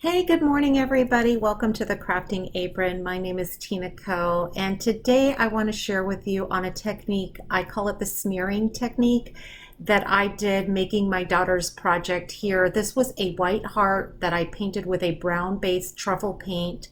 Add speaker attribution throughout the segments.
Speaker 1: Hey, good morning, everybody. Welcome to the Crafting Apron. My name is Tina Coe, and today I want to share with you on a technique. I call it the smearing technique that I did making my daughter's project here. This was a white heart that I painted with a brown-based truffle paint,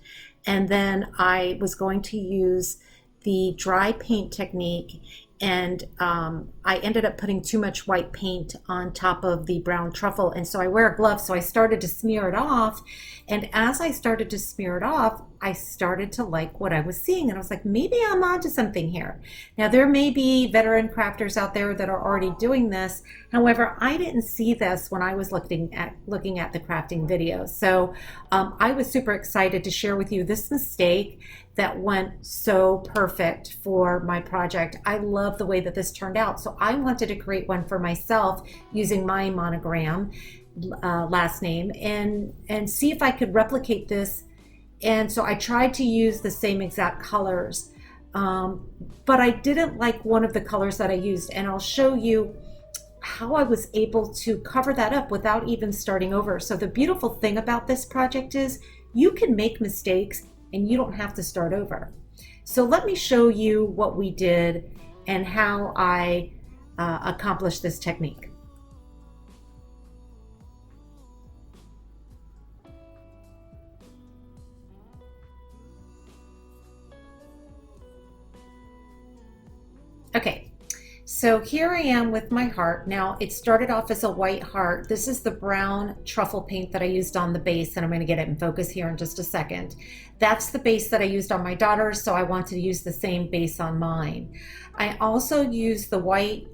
Speaker 1: and then I was going to use the dry paint technique, and I ended up putting too much white paint on top of the brown truffle, and so I wear a glove, so I started to smear it off. And as I started to smear it off, I started to like what I was seeing, and I was like, maybe I'm onto something here. Now, there may be veteran crafters out there that are already doing this. However, I didn't see this when I was looking at the crafting videos. So I was super excited to share with you this mistake that went so perfect for my project. I love the way that this turned out. So I wanted to create one for myself using my Monogram last name and see if I could replicate this. And so I tried to use the same exact colors, but I didn't like one of the colors that I used, and I'll show you how I was able to cover that up without even starting over. So the beautiful thing about this project is you can make mistakes and you don't have to start over. So let me show you what we did and how I accomplished this technique. Okay, so here I am with my heart. Now, it started off as a white heart. This is the brown truffle paint that I used on the base, and I'm going to get it in focus here in just a second. That's the base that I used on my daughter's, so I wanted to use the same base on mine. I also used the white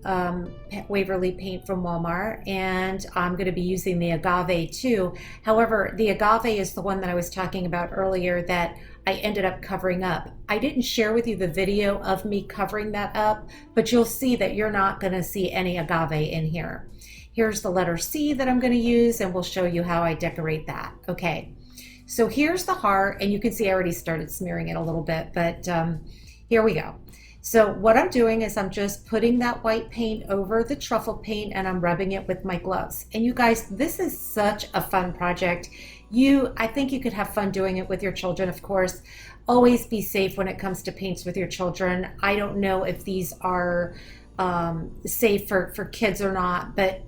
Speaker 1: Waverly paint from Walmart, and I'm going to be using the agave too. However, the agave is the one that I was talking about earlier that I ended up covering up. I didn't share with you the video of me covering that up, but you'll see that you're not going to see any agave in here. Here's the letter C that I'm going to use, and we'll show you how I decorate that. Okay, so here's the heart, and you can see I already started smearing it a little bit, but here we go. So what I'm doing is I'm just putting that white paint over the truffle paint, and I'm rubbing it with my gloves. And you guys, this is such a fun project. I think you could have fun doing it with your children, of course. Always be safe when it comes to paints with your children. I don't know if these are safe for kids or not, but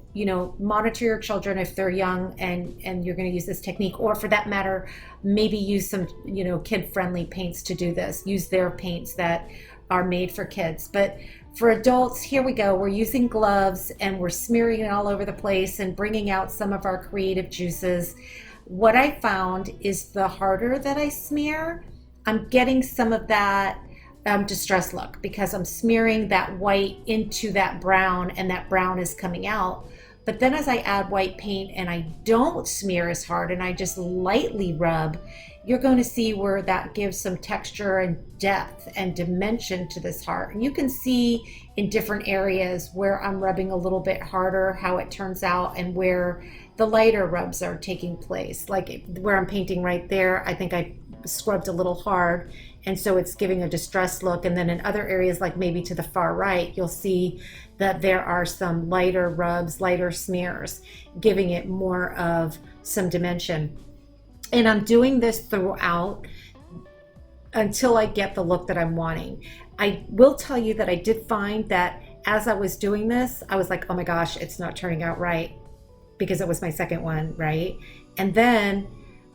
Speaker 1: monitor your children if they're young and you're going to use this technique, or for that matter, maybe use some kid-friendly paints to do this. Use their paints that are made for kids. But for adults, here we go. We're using gloves and we're smearing it all over the place and bringing out some of our creative juices. What I found is the harder that I smear, I'm getting some of that distress look because I'm smearing that white into that brown and that brown is coming out. But then as I add white paint and I don't smear as hard and I just lightly rub, you're going to see where that gives some texture and depth and dimension to this heart. And you can see in different areas where I'm rubbing a little bit harder, how it turns out, and where the lighter rubs are taking place. Like where I'm painting right there, I think I scrubbed a little hard, and so it's giving a distressed look. And then in other areas, like maybe to the far right, you'll see that there are some lighter rubs, lighter smears, giving it more of some dimension. And I'm doing this throughout until I get the look that I'm wanting. I will tell you that I did find that as I was doing this, I was like, oh my gosh, it's not turning out right, because it was my second one, right? And then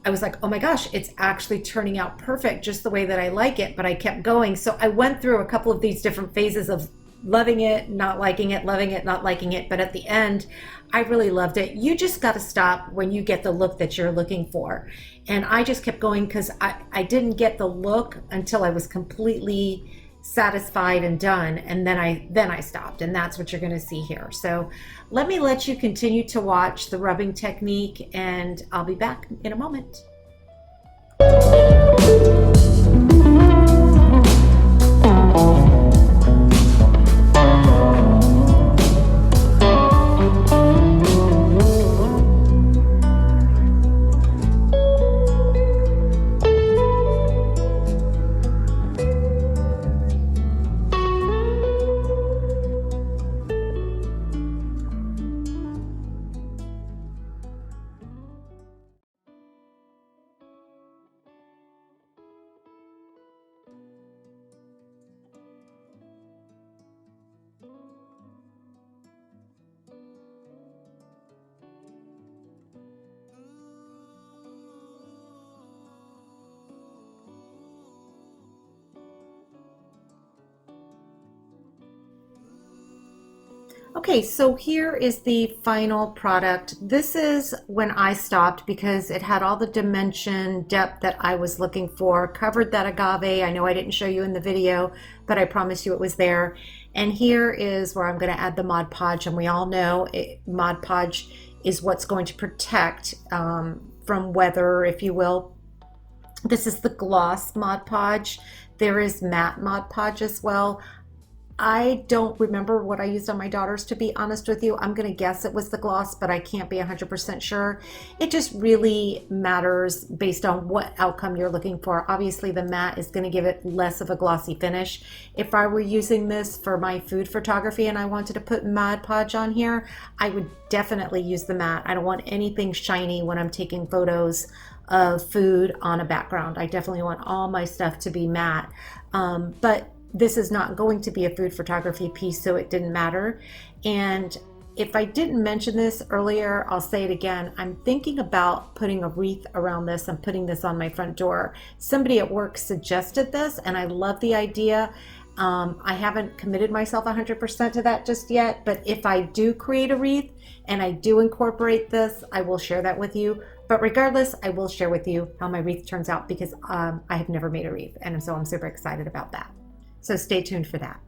Speaker 1: I was like, oh my gosh, it's actually turning out perfect, just the way that I like it, but I kept going. So I went through a couple of these different phases of loving it, not liking it, loving it, not liking it. But at the end, I really loved it. You just got to stop when you get the look that you're looking for. And I just kept going because I didn't get the look until I was completely satisfied and done, and then I stopped, and that's what you're going to see here. So let you continue to watch the rubbing technique, and I'll be back in a moment. Okay, so here is the final product. This is when I stopped because it had all the dimension depth that I was looking for, covered that agave. I know I didn't show you in the video, but I promise you it was there. And here is where I'm going to add the Mod Podge, and we all know Mod Podge is what's going to protect from weather, if you will. This is the gloss Mod Podge. There is matte Mod Podge as well. I don't remember what I used on my daughters, to be honest with you. I'm going to guess it was the gloss, but I can't be 100% sure. It just really matters based on what outcome you're looking for. Obviously, the matte is going to give it less of a glossy finish. If I were using this for my food photography and I wanted to put Mod Podge on here, I would definitely use the matte. I don't want anything shiny when I'm taking photos of food on a background. I definitely want all my stuff to be matte. But this is not going to be a food photography piece, so it didn't matter. And if I didn't mention this earlier, I'll say it again. I'm thinking about putting a wreath around this and putting this on my front door. Somebody at work suggested this, and I love the idea. I haven't committed myself 100% to that just yet, but if I do create a wreath and I do incorporate this, I will share that with you. But regardless, I will share with you how my wreath turns out because I have never made a wreath, and so I'm super excited about that. So stay tuned for that.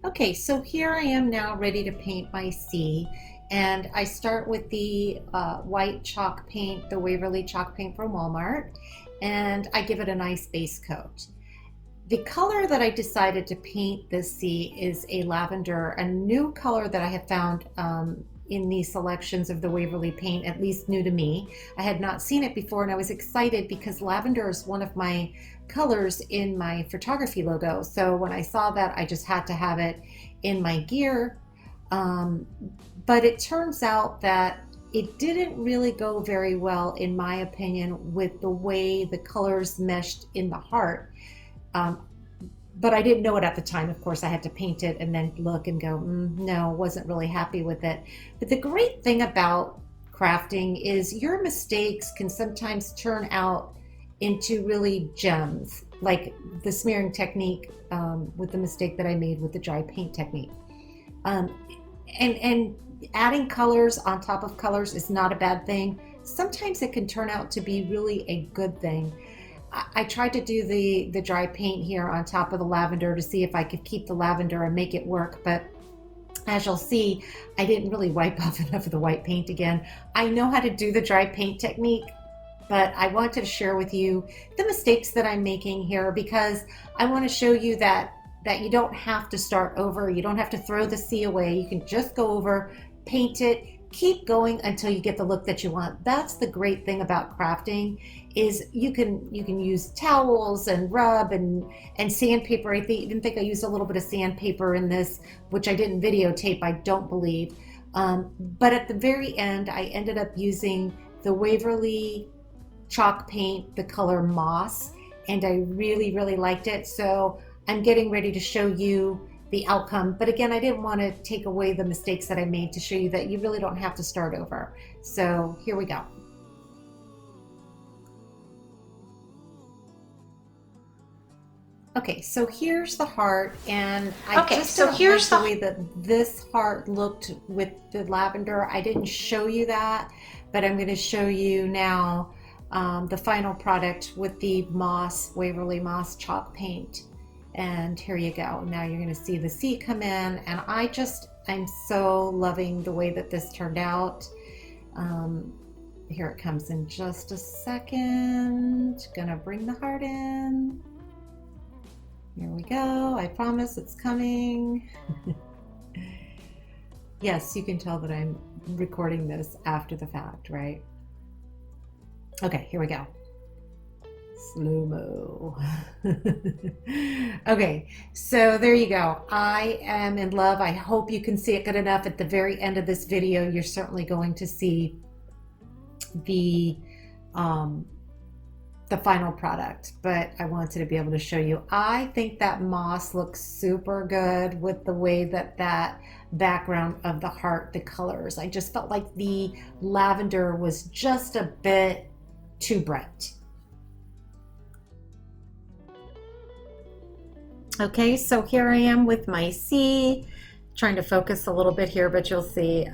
Speaker 1: Okay, so here I am now ready to paint my C, and I start with the white chalk paint, the Waverly chalk paint from Walmart, and I give it a nice base coat. The color that I decided to paint this C is a lavender, a new color that I have found in these selections of the Waverly paint, at least new to me. I had not seen it before, and I was excited because lavender is one of my colors in my photography logo. So when I saw that, I just had to have it in my gear. But it turns out that it didn't really go very well, in my opinion, with the way the colors meshed in the heart. But I didn't know it at the time. Of course, I had to paint it and then look and go, no, wasn't really happy with it. But the great thing about crafting is your mistakes can sometimes turn out into really gems, like the smearing technique with the mistake that I made with the dry paint technique. And adding colors on top of colors is not a bad thing. Sometimes it can turn out to be really a good thing. I tried to do the dry paint here on top of the lavender to see if I could keep the lavender and make it work, but as you'll see, I didn't really wipe off enough of the white paint again. I know how to do the dry paint technique, but I wanted to share with you the mistakes that I'm making here because I want to show you that you don't have to start over. You don't have to throw the C away. You can just go over, paint it, keep going until you get the look that you want. That's the great thing about crafting is you can use towels and rub and sandpaper. I even think I used a little bit of sandpaper in this, which I didn't videotape, I don't believe. But at the very end, I ended up using the Waverly chalk paint, the color Moss, and I really, really liked it. So I'm getting ready to show you the outcome. But again, I didn't want to take away the mistakes that I made to show you that you really don't have to start over. So here we go. Okay, so here's the heart, and I just don't like the way that this heart looked with the lavender. I didn't show you that, but I'm going to show you now the final product with the Moss, Waverly Moss chalk paint. And here you go. Now you're going to see the C come in, and I'm so loving the way that this turned out. Here it comes in just a second. Gonna bring the heart in. Here we go. I promise it's coming. Yes, you can tell that I'm recording this after the fact, right? Okay, here we go. Slow-mo. Okay, so there you go. I am in love. I hope you can see it good enough. At the very end of this video, you're certainly going to see the final product, but I wanted to be able to show you. I think that moss looks super good with the way that background of the heart, the colors. I just felt like the lavender was just a bit too bright. Okay, so here I am with my C, trying to focus a little bit here, but you'll see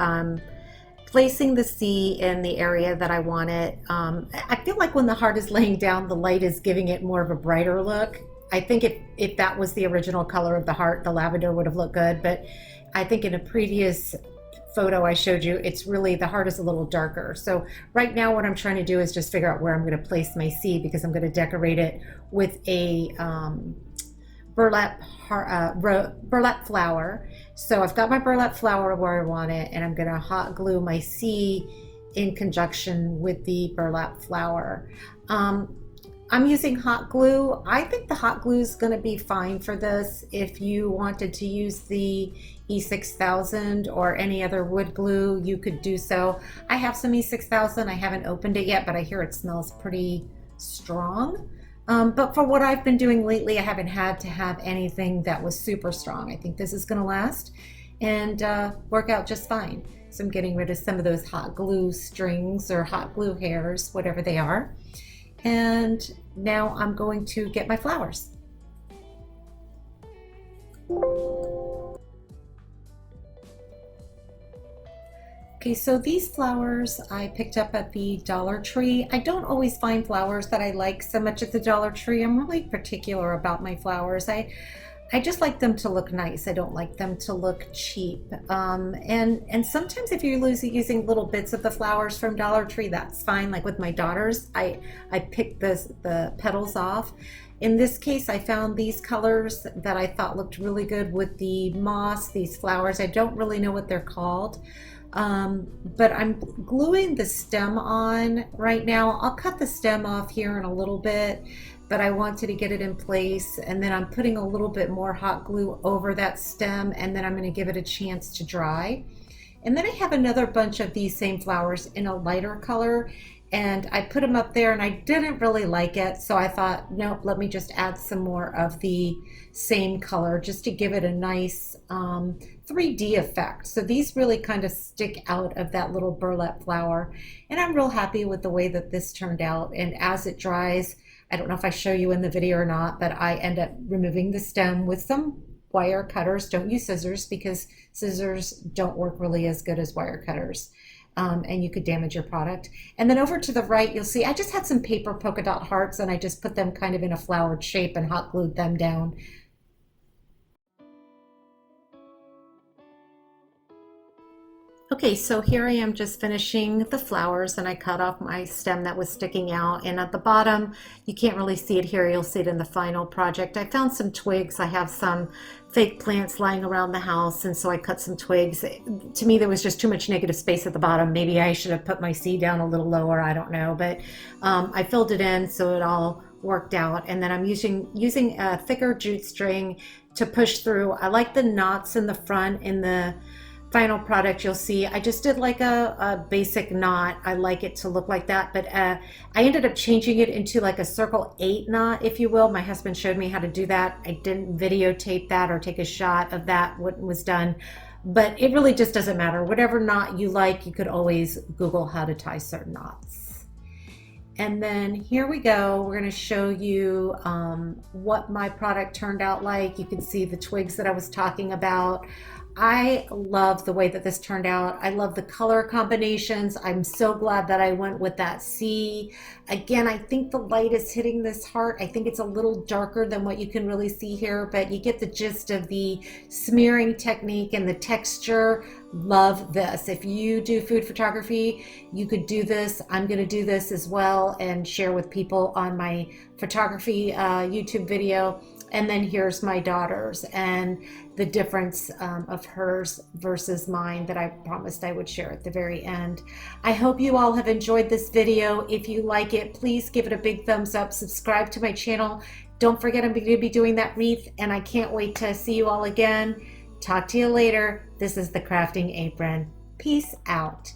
Speaker 1: placing the C in the area that I want it. I feel like when the heart is laying down, the light is giving it more of a brighter look. I think if that was the original color of the heart, the lavender would have looked good, but I think in a previous photo I showed you, it's really, the heart is a little darker. So right now what I'm trying to do is just figure out where I'm going to place my C, because I'm going to decorate it with a burlap flower. So I've got my burlap flower where I want it, and I'm going to hot glue my C in conjunction with the burlap flower. I'm using hot glue. I think the hot glue is going to be fine for this. If you wanted to use the E6000 or any other wood glue, you could do so. I have some E6000. I haven't opened it yet, but I hear it smells pretty strong. But for what I've been doing lately, I haven't had to have anything that was super strong. I think this is going to last and work out just fine. So I'm getting rid of some of those hot glue strings or hot glue hairs, whatever they are. And now I'm going to get my flowers. Okay, so these flowers I picked up at the Dollar Tree. I don't always find flowers that I like so much at the Dollar Tree. I'm really particular about my flowers. I just like them to look nice. I don't like them to look cheap. And sometimes if you're using little bits of the flowers from Dollar Tree, that's fine. Like with my daughters, I picked the petals off. In this case, I found these colors that I thought looked really good with the moss, these flowers. I don't really know what they're called. But I'm gluing the stem on right now. I'll cut the stem off here in a little bit, but I wanted to get it in place, and then I'm putting a little bit more hot glue over that stem, and then I'm going to give it a chance to dry. And then I have another bunch of these same flowers in a lighter color, and I put them up there and I didn't really like it, so I thought, nope, let me just add some more of the same color just to give it a nice 3D effect. So these really kind of stick out of that little burlap flower, and I'm real happy with the way that this turned out. And as it dries, I don't know if I show you in the video or not, but I end up removing the stem with some wire cutters. Don't use scissors, because scissors don't work really as good as wire cutters. And you could damage your product. And then over to the right, you'll see I just had some paper polka dot hearts, and I just put them kind of in a flowered shape and hot glued them down. Okay, so here I am just finishing the flowers, and I cut off my stem that was sticking out, and at the bottom, you can't really see it here, you'll see it in the final project. I found some twigs. I have some fake plants lying around the house, and so I cut some twigs. To me, there was just too much negative space at the bottom. Maybe I should have put my seed down a little lower, I don't know, but I filled it in so it all worked out. And then I'm using a thicker jute string to push through. I like the knots in the front. In the final product, you'll see I just did like a basic knot. I like it to look like that, but I ended up changing it into like a circle 8 knot, if you will. My husband showed me how to do that. I didn't videotape that or take a shot of that, what was done, but it really just doesn't matter. Whatever knot you like, you could always Google how to tie certain knots. And then here we go. We're going to show you what my product turned out like. You can see the twigs that I was talking about. I love the way that this turned out. I love the color combinations. I'm so glad that I went with that C. Again, I think the light is hitting this heart. I think it's a little darker than what you can really see here, but you get the gist of the smearing technique and the texture. Love this. If you do food photography, you could do this. I'm going to do this as well and share with people on my photography YouTube video. And then here's my daughter's, and the difference of hers versus mine that I promised I would share at the very end. I hope you all have enjoyed this video. If you like it, please give it a big thumbs up. Subscribe to my channel. Don't forget I'm going to be doing that wreath, and I can't wait to see you all again. Talk to you later. This is the Crafting Apron. Peace out.